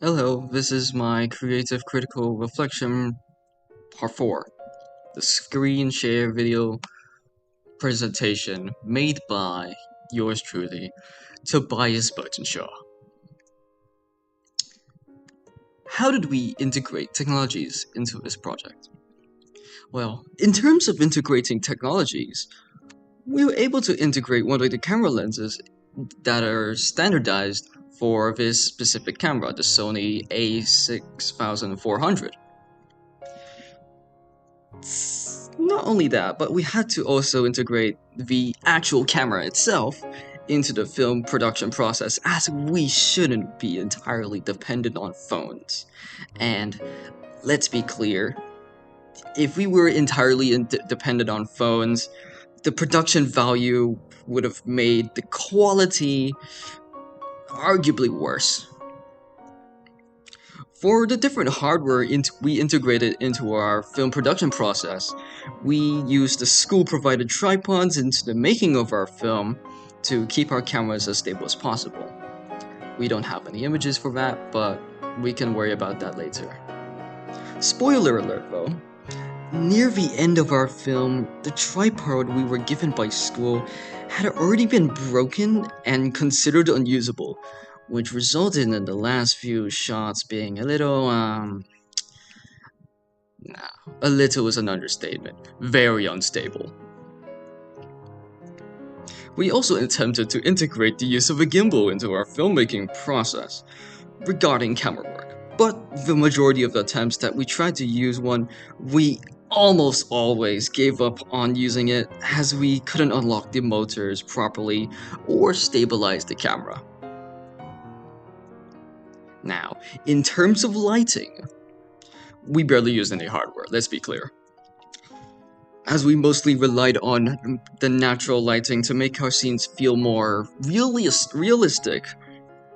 Hello, this is my creative critical reflection part 4, the ScreenShare video presentation made by yours truly, Tobias Burtonshaw. How did we integrate technologies into this project? Well, in terms of integrating technologies, we were able to integrate one of the camera lenses that are standardized for this specific camera, the Sony a6400. Not only that, but we had to also integrate the actual camera itself into the film production process, as we shouldn't be entirely dependent on phones. And let's be clear, if we were entirely dependent on phones, the production value would have made the quality arguably worse. For the different hardware we integrated into our film production process, we used the school-provided tripods into the making of our film to keep our cameras as stable as possible. We don't have any images for that, but we can worry about that later. Spoiler alert though, near the end of our film, the tripod we were given by school had already been broken and considered unusable, which resulted in the last few shots being a little, a little is an understatement, very unstable. We also attempted to integrate the use of a gimbal into our filmmaking process regarding camera work, but the majority of the attempts that we tried to use one, we almost always gave up on using it as we couldn't unlock the motors properly or stabilize the camera. Now, in terms of lighting, we barely used any hardware, let's be clear, as we mostly relied on the natural lighting to make our scenes feel more realistic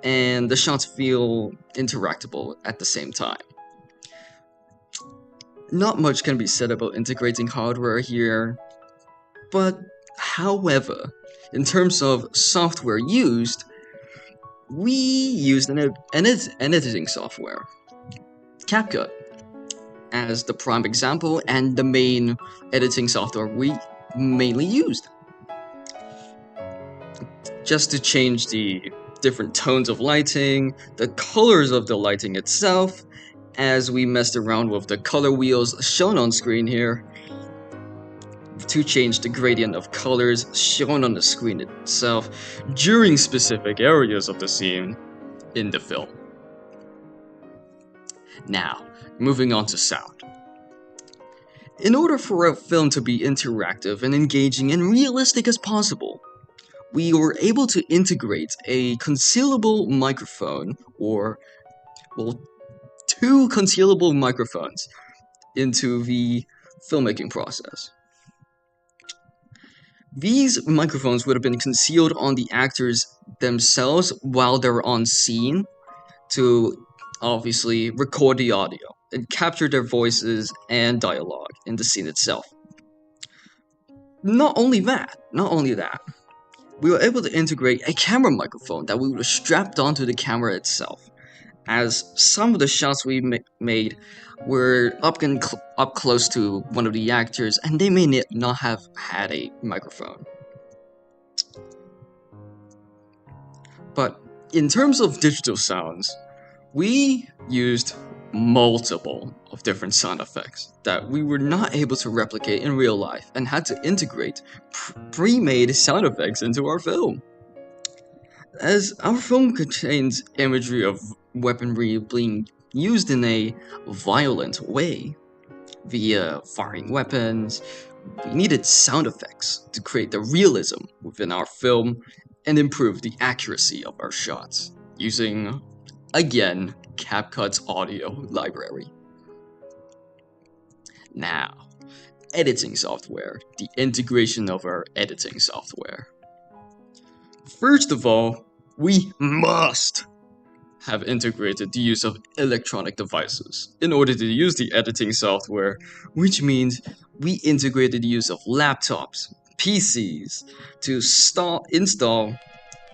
and the shots feel interactable at the same time. Not much can be said about integrating hardware here, but however, in terms of software used, we used an editing software, CapCut, as the prime example and the main editing software we mainly used. Just to change the different tones of lighting, the colors of the lighting itself, as we messed around with the color wheels shown on screen here, to change the gradient of colors shown on the screen itself during specific areas of the scene in the film. Now, moving on to sound. In order for a film to be interactive and engaging and realistic as possible, we were able to integrate a concealable microphone, or, well, two concealable microphones into the filmmaking process. These microphones would have been concealed on the actors themselves while they're on scene to obviously record the audio and capture their voices and dialogue in the scene itself. Not only that, we were able to integrate a camera microphone that we would have strapped onto the camera itself, as some of the shots we made were up close to one of the actors, and they may not have had a microphone. But in terms of digital sounds, we used multiple of different sound effects that we were not able to replicate in real life and had to integrate pre-made sound effects into our film. As our film contains imagery of weaponry being used in a violent way via firing weapons, we needed sound effects to create the realism within our film and improve the accuracy of our shots using, again, CapCut's audio library. Now, editing software, the integration of our editing software. First of all, we must have integrated the use of electronic devices in order to use the editing software, which means we integrated the use of laptops, PCs, to install,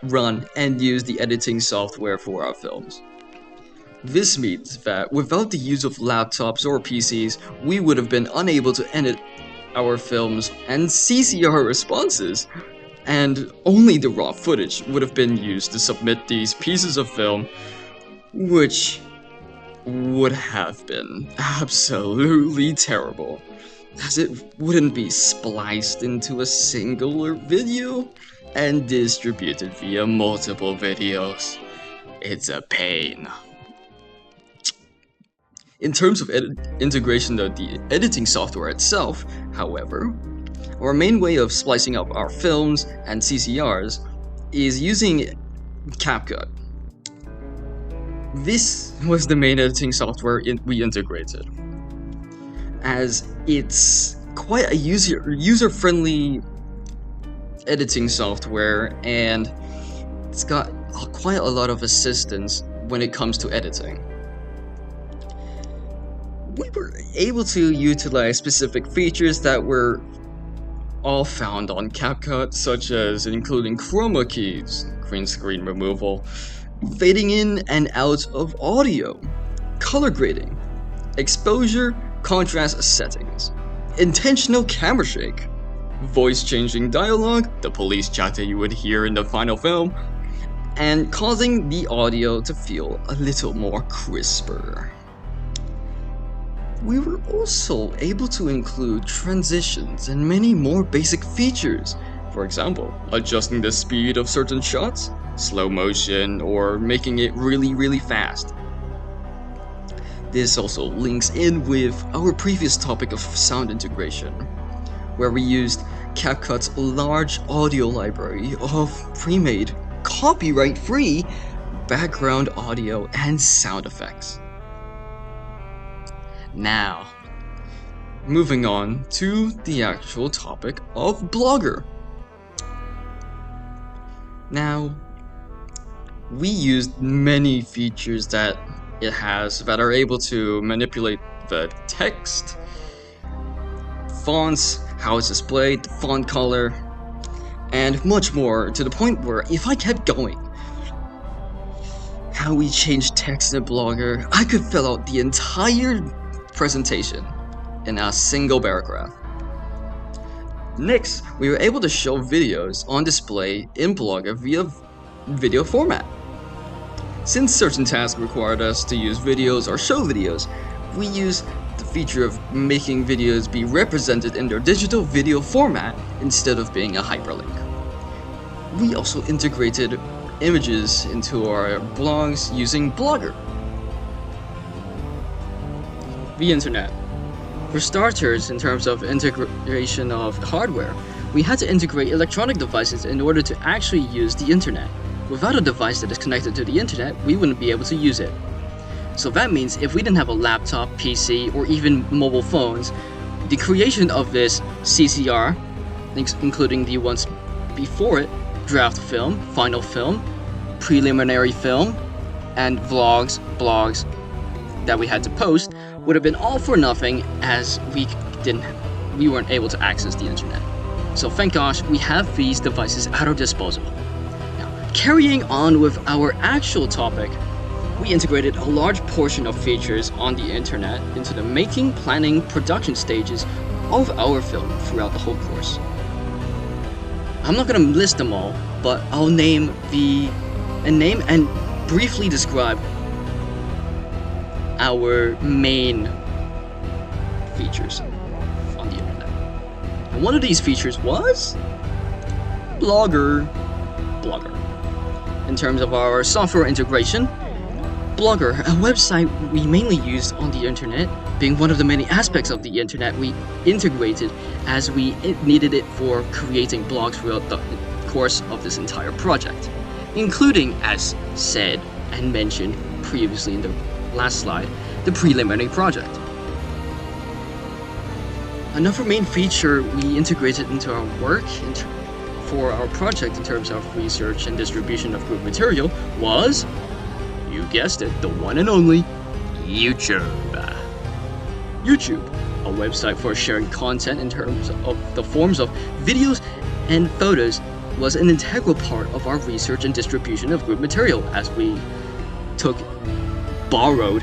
run, and use the editing software for our films. This means that without the use of laptops or PCs, we would have been unable to edit our films and CCR responses, and only the raw footage would have been used to submit these pieces of film, which would have been absolutely terrible, as it wouldn't be spliced into a singular video and distributed via multiple videos. It's a pain. In terms of integration of the editing software itself, however, our main way of splicing up our films and CCRs is using CapCut. This was the main editing software we integrated, as it's quite a user-friendly editing software, and it's got quite a lot of assistance when it comes to editing. We were able to utilize specific features that were all found on CapCut, such as including chroma keys, green screen removal, fading in and out of audio, color grading, exposure, contrast settings, intentional camera shake, voice changing dialogue, the police chat that you would hear in the final film, and causing the audio to feel a little more crisper. We were also able to include transitions and many more basic features. For example, adjusting the speed of certain shots, slow motion, or making it really fast. This also links in with our previous topic of sound integration, where we used CapCut's large audio library of pre-made, copyright-free background audio and sound effects. Now, moving on to the actual topic of Blogger. Now, we used many features that it has that are able to manipulate the text, fonts, how it's displayed, the font color, and much more, to the point where if I kept going, how we changed text in Blogger, I could fill out the entire presentation in a single paragraph. Next, we were able to show videos on display in Blogger via video format. Since certain tasks required us to use videos or show videos, we used the feature of making videos be represented in their digital video format instead of being a hyperlink. We also integrated images into our blogs using Blogger. The internet. For starters, in terms of integration of hardware, we had to integrate electronic devices in order to actually use the internet. Without a device that is connected to the internet, we wouldn't be able to use it. So that means if we didn't have a laptop, PC, or even mobile phones, the creation of this CCR, including the ones before it, draft film, final film, preliminary film, and vlogs, blogs that we had to post, would have been all for nothing, as we weren't able to access the internet. So thank gosh we have these devices at our disposal. Now, carrying on with our actual topic, we integrated a large portion of features on the internet into the making, planning, production stages of our film throughout the whole course. I'm not going to list them all, but I'll name and briefly describe our main features on the internet. And one of these features was Blogger. In terms of our software integration, Blogger, a website we mainly used on the internet, being one of the many aspects of the internet we integrated as we needed it for creating blogs throughout the course of this entire project, including, as said and mentioned previously in the last slide, the preliminary project. Another main feature we integrated into our work for our project in terms of research and distribution of group material was, you guessed it, the one and only YouTube. YouTube, a website for sharing content in terms of the forms of videos and photos, was an integral part of our research and distribution of group material, as we took borrowed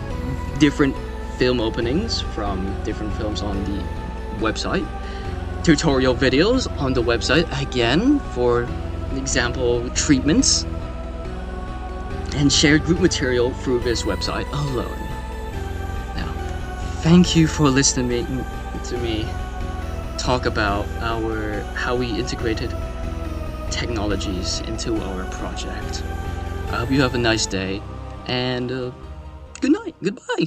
different film openings from different films on the website, tutorial videos on the website again for example treatments, and shared group material through this website alone. Now, thank you for listening to me talk about how we integrated technologies into our project. I hope you have a nice day, and good night, goodbye.